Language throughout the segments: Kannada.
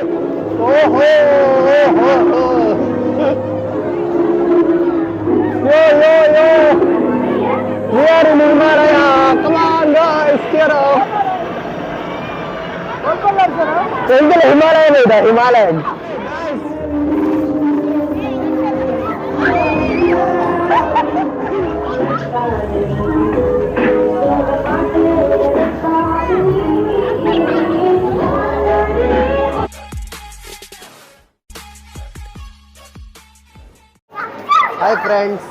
ಓಹೋ ಓಹೋ ಯೋ ಯೋ ಯೋ we are in Himalaya. Come on guys, get out. ಎಂತಲ್ಲ ಹಿಮಾಲಯ ಇದೆ Himalaya. Hi friends,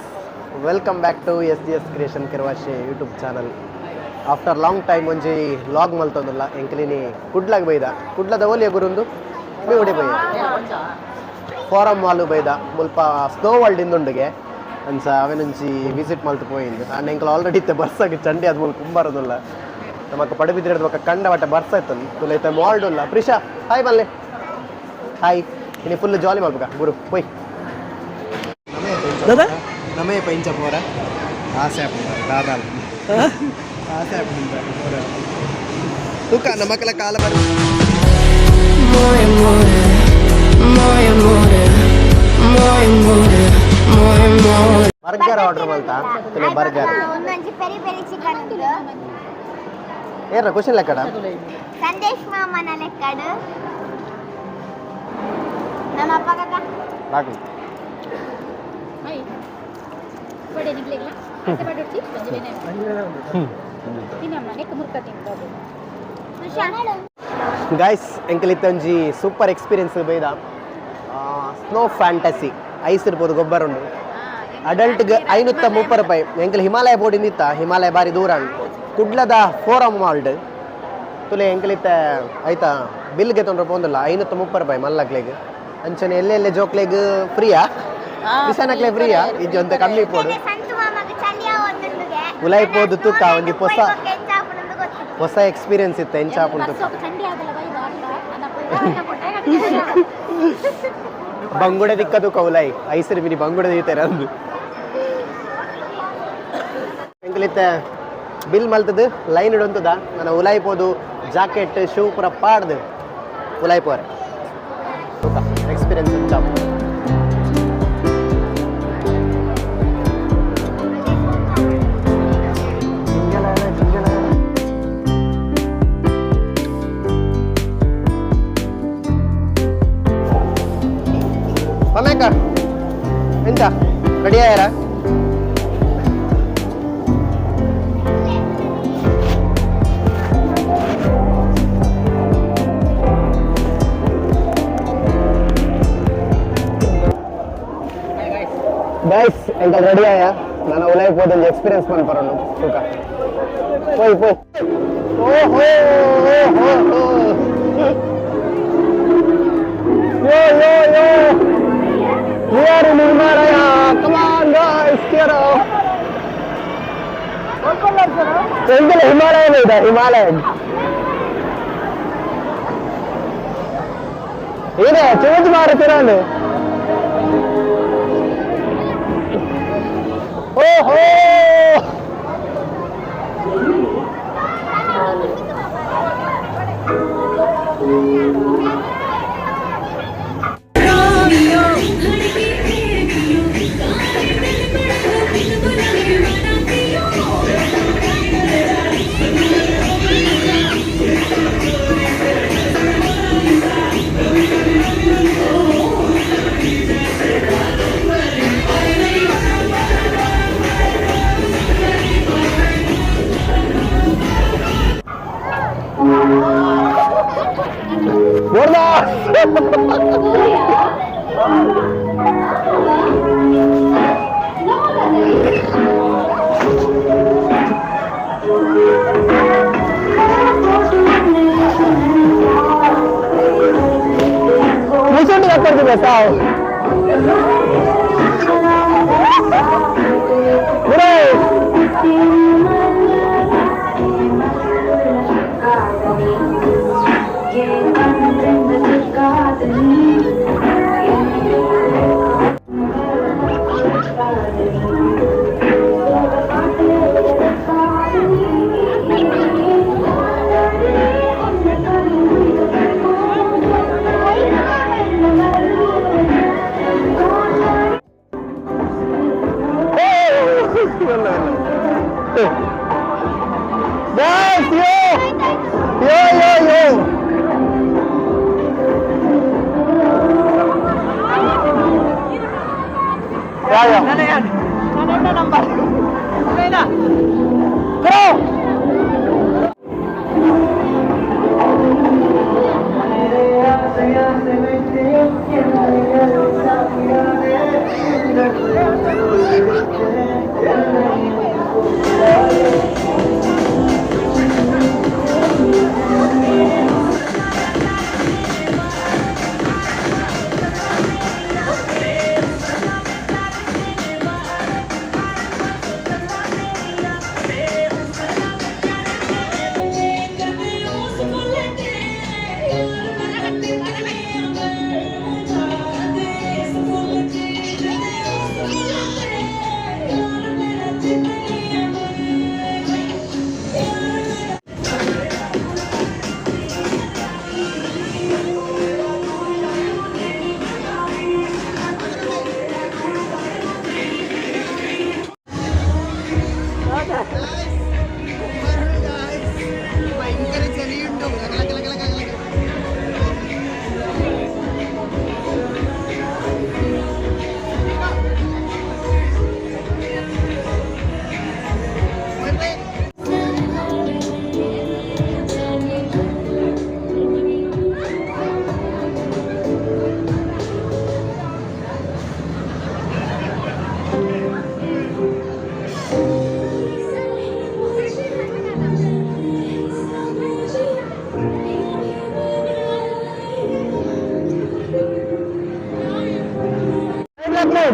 welcome back to SDS Creation Kirwashe YouTube channel. After long time ಒಂಜಿ ಲಾಗ್ ಮಲ್ತೊಂದುಲ್ಲ ಎಂಕಲಿನಿ ಕುಡ್ಲಾಗ್ ಬೈದ ಕುಡ್ಲದ ಓಲಿಯ ಗುರುಂದು ಮೇ ಒಡೆ ಬೈದ ಫಾರಂ ಮಾಲು ಬೈದ ಮುಲ್ಪ ಸ್ನೋ ವರ್ಲ್ಡ್ ಇಂದುಂಡಿಗೆ ಅನ್ಸ ಅವೆನಂಚಿ ವಿಸಿಟ್ ಮಲ್ತು ಪೋಯಿಂದು ಅಂಡ್ ಎಂಕಲ್ ಆಲ್ರೆಡಿ ಇತ್ತೆ ಬರ್ಸಾಗಿ ಚಂಡಿ ಅದ್ ಮೂಲ ಕುಂಬಾರದುಲ್ಲ ನಮಕ್ ಪಡಬಿದ್ರೆ ನಮಕ್ ಕಂಡ ವಟ ಬರ್ಸ ಇತ್ತನ್ ತುಲ ಇತ್ತೆ ಮಾಲ್ಡ್ ಉಲ್ಲ ಪ್ರಿಷಾ ಹಾಯ್ ಬಲ್ಲೆ ಹಾಯ್ ಇನಿ ಫುಲ್ ಜಾಲಿ ಮಾಡ್ಬೇಕ ಗುರು ಹೋಯ್ दादा नमे पैंच पोरा आसे दादा आसे तू का नमकला काल बर ಬರ್ಗರ್ ಆರ್ಡರ್ ಮಾಡ್ತಾ ತಲೆ ಬರ್ಗರ್ ಒಂದೊಂದು ಪೆರಿ ಪೆರಿ ಚಿಕನ್ ಉಂಟು ಏರ ಕ್ವೆಶ್ಚನ್ ಲೆಕ್ಕಡ ಸಂದೇಶ್ ಮಾಮನ ಲೆಕ್ಕಡ ನಮ್ಮ ಅಪ್ಪ ಕಾಕ ಬಾಕು बड़े निकलेगा ऐसे बड़े ठीक पंजे ने तीन हमने एक मुर्का तीन का गाइस ಎಂಕಲಿತ್ತಂಜಿ ಸೂಪರ್ ಎಕ್ಸ್‌ಪೀರಿಯನ್ಸ್ ಬೈದ ಸ್ನೋ ಫ್ಯಾಂಟಸಿ ಐಸ್ ಇರ್ಬೋದು ಗೊಬ್ಬರ ಉಂಡು ಅಡಲ್ಟ್ ಗೆ 530 ರೂಪಾಯಿ ಎಂಕಲ್ ಹಿಮಾಲಯ ಬೋರ್ಡ್ ಇಂದಿತ್ತ ಹಿಮಾಲಯ ಬಾರಿ ದೂರ ಕುಡ್ಲದ ಫೋರಂ ಮಾಲ್ಡ್ ತುಲೆ ಎಂಕಲಿತ್ತ ಆಯ್ತಾ ಬಿಲ್ ಗೆ ತೊಂದ್ರೆ ಪೋಂದಲ್ಲ 530 ರೂಪಾಯಿ ಮಲ್ಲಕ್ಲೆಗ್ ಅಂಚನೆ ಎಲ್ಲೆಲ್ಲೆ ಜೋಕ್ಲೆಗ್ ಫ್ರೀಯಾ ವಿಸನಕ್ಲೆ ಫ್ರೀಯಾ ಇದು ಅಂತ ಕಮ್ಮಿ ಪೋಡು ಉಲೈ ಪೋದು ತುಕ್ಕ ಒಂಜಿ ಹೊಸ ಎಕ್ಸ್ಪೀರಿಯನ್ಸ್ ಇತ್ತು ಎಂಚಾಪುಂಡು ತುಕ್ಕ ಬಂಗುಡೆ ದಿಕ್ಕ ತುಕ್ಕ ಉಲೈ ಐಸರಿ ಬಿರಿ ಬಂಗುಡೆ ದೀತಾರೆ ಅಂದು ಎಂಕಲಿತ್ತ ಬಿಲ್ ಮಲ್ತದು ಲೈನ್ ಇಡೊಂತದ ನಾನು ಉಲೈ ಪೋದು ಜಾಕೆಟ್ ಶೂ ಪೂರ ಪಾಡ್ದು ಉಲೈ ಪೋರೆ ತುಕ್ಕ experience ಎಂಚಾಪು Pameka, enca, ready ya? Guys, enca ready ya? Nana ulai podon experience man paronu, suka. Poi. Oh. Yo. We are in Himalaya. Come on guys, get out. ಎಂತಲ್ಲ ಹಿಮಾಲಯ ಇದೆ ಹಿಮಾಲಯ ಏನೇ ಚೇಂಜ್ ಮಾಡ್ತೀರಾನು ಓಹೋ Musuh dia kerja besar. ya. Mana nampak? Mana? Bro.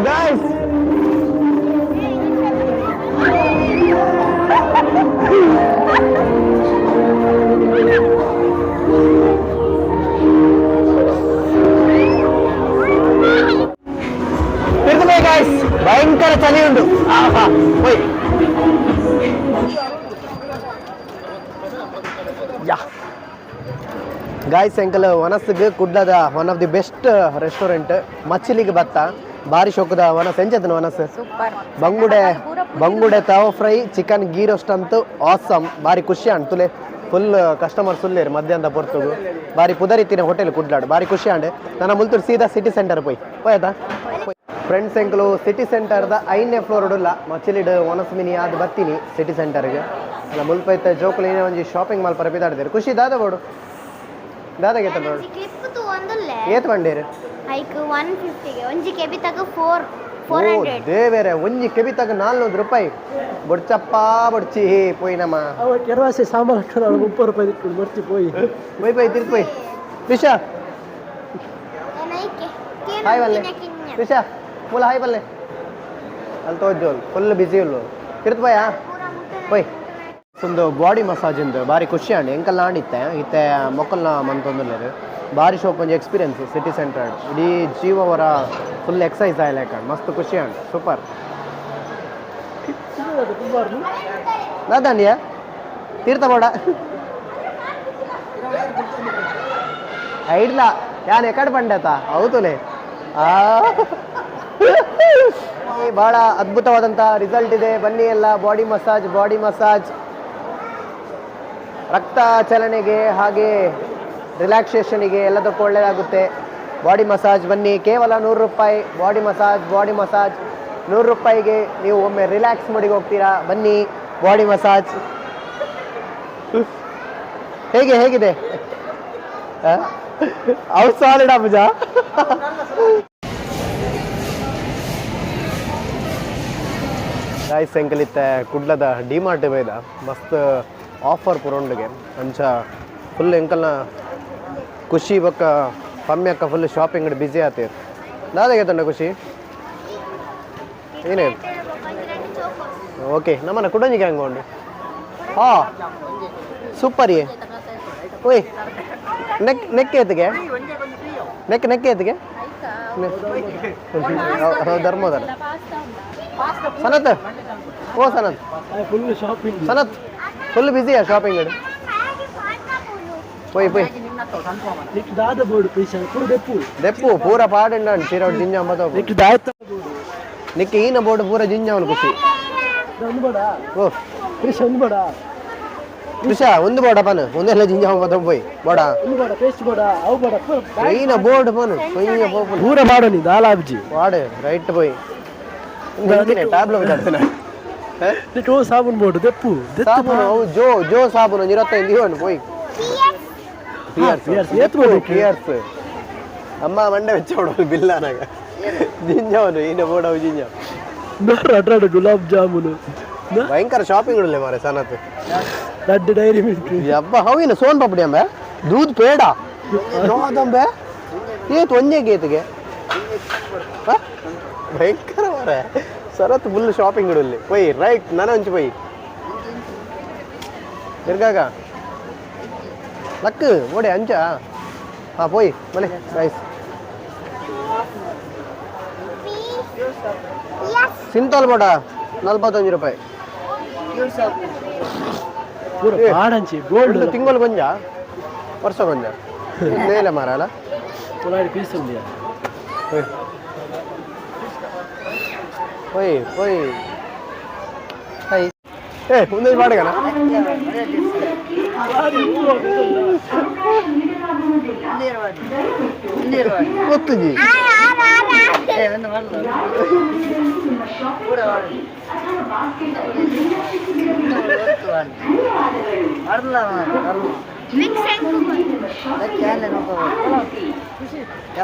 Guys. Tirthupoyi guys. ಭಯಂಕರ ಚಳಿ ಉಂಟು. ಆಹಾ ಹೋಯ್. ಯಾ. ಗಾಯ್ಸ್ ಎಂಕಲ್ ವನಸ್ಗೆ ಕುಡ್ಲದ one of the best restaurant ಮಚ್ಚಿಲಿಗೆ ಬತ್ತ ಭಾರಿ ಶೋಕದ ವನಸ್ ಎಂಚತನ ವನಸ್ ಬಂಗುಡೆ ತಾವ ಫ್ರೈ ಚಿಕನ್ ಗೀ ರೋಸ್ಟ್ ಅಂತೂ ಆಸಮ್ ಭಾರಿ ಖುಷಿ ಅಂಡ್ ತುಲೆ ಫುಲ್ ಕಸ್ಟಮರ್ಸ್ ಉಲ್ಲೇರು ಮಧ್ಯಾಹ್ನದ ಪೊರ್ತುಗು ಭಾರಿ ಪುದರಿತ್ತಿನ ಹೋಟೆಲ್ ಕುಡ್ಲಾಡು ಭಾರಿ ಖುಷಿ ಅಂಡ್ ನನ್ನ ಮುಲ್ತೂರು ಸೀದಾ ಸಿಟಿ ಸೆಂಟರ್ ಹೋಯ್ತಾ ಫ್ರೆಂಡ್ಸ್ ಎಂಕಲು ಸಿಟಿ ಸೆಂಟರ್ದ 5ನೇ ಫ್ಲೋರ್ ಉಡುಲ್ಲ ಮಚ್ಚಿಲಿಡ್ ವನಸ್ ಮಿನಿ ಅದು ಬರ್ತೀನಿ ಸಿಟಿ ಸೆಂಟರ್ಗೆ ಅಲ್ಲ ಮುಲ್ಪೈತೆ ಜೋಕುಲು ಏನೇ ಒಂಜಿ ಶಾಪಿಂಗ್ ಮಾಲ್ ಪರ ಬಿದಾಡಿದ್ರು ಖುಷಿ ದಾದ ಬೋಡು ದಾದಾಗೆ ನೋಡು ಏತ್ ಬಂಡೇರು ಐಕ್ 150 ಗೆ ಒಂಜಿ ಕೆಬಿ ತಗ 400 ದೇವೇರೆ ಒಂಜಿ ಕೆಬಿ ತಗ 400 ರೂಪಾಯಿ ಬೊಡ್ಚಪ್ಪ ಬೊಡ್ಚಿ ಪೋಯಿ ನಮ್ಮ ಅವ ಕೆರವಾಸೆ ಸಾಂಬಾರ್ ಹಾಕ್ತಾರೆ 30 ರೂಪಾಯಿ ಇಟ್ಟು ಬರ್ತಿ ಪೋಯಿ ಪೋಯಿ ತಿರ್ಪೋಯಿ ರಿಷಾ ಹಾಯ್ ಬಲ್ಲೆ ರಿಷಾ ಮೂಲ ಹಾಯ್ ಬಲ್ಲೆ ಅಲ್ಲಿ ತೋಜೋಲ್ ಫುಲ್ ಬಿಸಿ ಉಲ್ಲು ತಿರ್ತ್ಪೋಯಾ ಪೋಯ್ ಒಂದು ಬಾಡಿ ಮಸಾಜ್ ಇಂದು ಭಾರಿ ಖುಷಿ ಅಂಡ್ ಎಂಕಲ್ ಆಡಿತ್ತೆ ಇತ್ತೆ ಮೊಕ್ಕಲ್ನ ಮಂತೊಂದುಲ್ಲೇರು ಭಾರಿ ಶೋಪ್ ಒಂಜಿ ಎಕ್ಸ್ಪೀರಿಯನ್ಸ್ ಸಿಟಿ ಸೆಂಟರ್ ಇಡೀ ಜೀವವರ ಫುಲ್ ಎಕ್ಸಸೈಸ್ ಆಯ್ಲಾಕ ಮಸ್ತ್ ಖುಷಿ ಅಂಡ್ ಸೂಪರ್ ದಾದಾಂಡಿಯಾ ತೀರ್ಥ ಬೋಡ ಐಡ್ಲ ಯಾನ್ ಎಕಡೆ ಪಂಡತ ಹೌದುಲೆ ಭಾಳ ಅದ್ಭುತವಾದಂಥ ರಿಸಲ್ಟ್ ಇದೆ ಬನ್ನಿ ಎಲ್ಲ ಬಾಡಿ ಮಸಾಜ್ ರಕ್ತ ಚಲನೆಗೆ ಹಾಗೆ ರಿಲ್ಯಾಕ್ಸೇಷನಿಗೆ ಎಲ್ಲದಕ್ಕೂ ಒಳ್ಳೆಯದಾಗುತ್ತೆ ಬಾಡಿ ಮಸಾಜ್ ಬನ್ನಿ ಕೇವಲ 100 ರೂಪಾಯಿ ಬಾಡಿ ಮಸಾಜ್ 100 ರೂಪಾಯಿಗೆ ನೀವು ಒಮ್ಮೆ ರಿಲ್ಯಾಕ್ಸ್ ಮಾಡಿಗೆ ಹೋಗ್ತೀರಾ ಬನ್ನಿ ಬಾಡಿ ಮಸಾಜ್ ಹೇಗಿದೆ ಔಟ್ ಸಾಲಿಡ್ ಅಬ್ಬಜ ಗಾಯ್ಸ್ ಎಂಕಲಿತ್ತೆ ಕುಡ್ಲದ ಡಿಮಾರ್ಟ್ ಬೈದ ಮಸ್ತ್ ಆಫರ್ ಪುರೋಂಡ್ಗೆ ಅಂಚ ಫುಲ್ ಎಂಕಲ್ನ ಖುಷಿ ಬಕ್ಕ ಪಮ್ಮಿ ಅಕ್ಕ ಫುಲ್ ಶಾಪಿಂಗ್ ಬಿಸಿ ಆತೀರ್ ದಾದಾಗೆ ತಂಡ ಖುಷಿ ಏನೇ ಓಕೆ ನಮ್ಮನ್ನ ಕುಡಂಜಿಗೆ ಹಂಗೊಂಡು ಹಾ ಸೂಪರ್ ಯೇ ಓಯ್ ನೆಕ್ ಎತ್ತಿಗೆ ನೆಕ್ ಎತ್ತಿಗೆ ಧರ್ಮೋದರ ಸನತ್ ಓ ಸನತ್ ಫುಲ್ ಬಿಸಿಯಾ ಶಾಪಿಂಗ್ పోయి నీకు దాద బోర్డు పైసా ఇప్పుడు దెప్పు పూర పాడండి చీరడు జింజాంబతో నీకు దాత నీకు ఈయన బోర్డు పూర జింజామలు ఖుషి ಓ ಕೃಷಿ ಒಂದು ಬೋಡ ಕೃಷ ಒಂದು ಬೋಡ ಪನ್ ಒಂದೆಲ್ಲ ಜಿಂಜಾಮ ಪದ ಹೋಯ್ ಬೋಡ ಒಂದು ಬೋಡ ಪೇಸ್ಟ್ ಬೋಡ ಅವು ಬೋಡ ಈನ ಬೋರ್ಡ್ ಪನ್ ಕೊಯ್ಯ ಪೋಪ ಪೂರ ಬಾಡ ನೀ ದಾಲಾಬ್ಜಿ ವಾಡೆ ರೈಟ್ ಹೋಯ್ ಟ್ಯಾಬ್ಲೆಟ್ ಬಿದ್ದಾಡ್ತಾನೆ నీకు సాబున్ బోర్డు దెప్పు ಸಾಬೂನು ಅವು ಜೋ ಸಾಬೂನು 25 ಇವನ್ನು పోయి పియర్స్ అమ్మ మండే వచ్చాడు బిల్లానగా జింజావును ఈయన పోడవు జింజావు అడ్రాడు గులాబ్ జాములు భయంకర షాపింగ్ ಉಳ್ಳೆ ಮಾರೆ ಸನತ್ ಲಡ್ಡು ಡೈರಿ ಮಿಲ್ಕ್ ಯಬ್ಬ ಹೌವಿನ ಸೋನ್ ಪಾಪಡಿ ಅಂಬೆ ದೂದ್ ಪೇಡ ನೋದಂಬೆ ಏತ್ ಒಂದೇ ಗೇತ್ಗೆ ಭಯಂಕರ ಮಾರೆ ಸರತ್ ಫುಲ್ ಶಾಪಿಂಗ್ ಉಳ್ಳಿ ಪೋಯಿ ರೈಟ್ ನನ್ನ ಹಂಚಿ ಪೋಯಿ ತಿರ್ಗಾಗ ಲಕ್ ಓಡಿ ಅಂಚ ಹಾಂ ಪೋಯಿ ಮನೆ ರೈಸ್ సింతాల్ బోడ 45 రూపాయి ఆడంచి గోల్డ్ తింగోలు కొంజ ವರ್ಷ కొంజ నేల మారాల పులాడి పీస్ ఉంది పోయి పోయి హై ఏ ఉంది వాడగనా ಗೊತ್ತಿಜಿ ಮಿಕ್ಸ್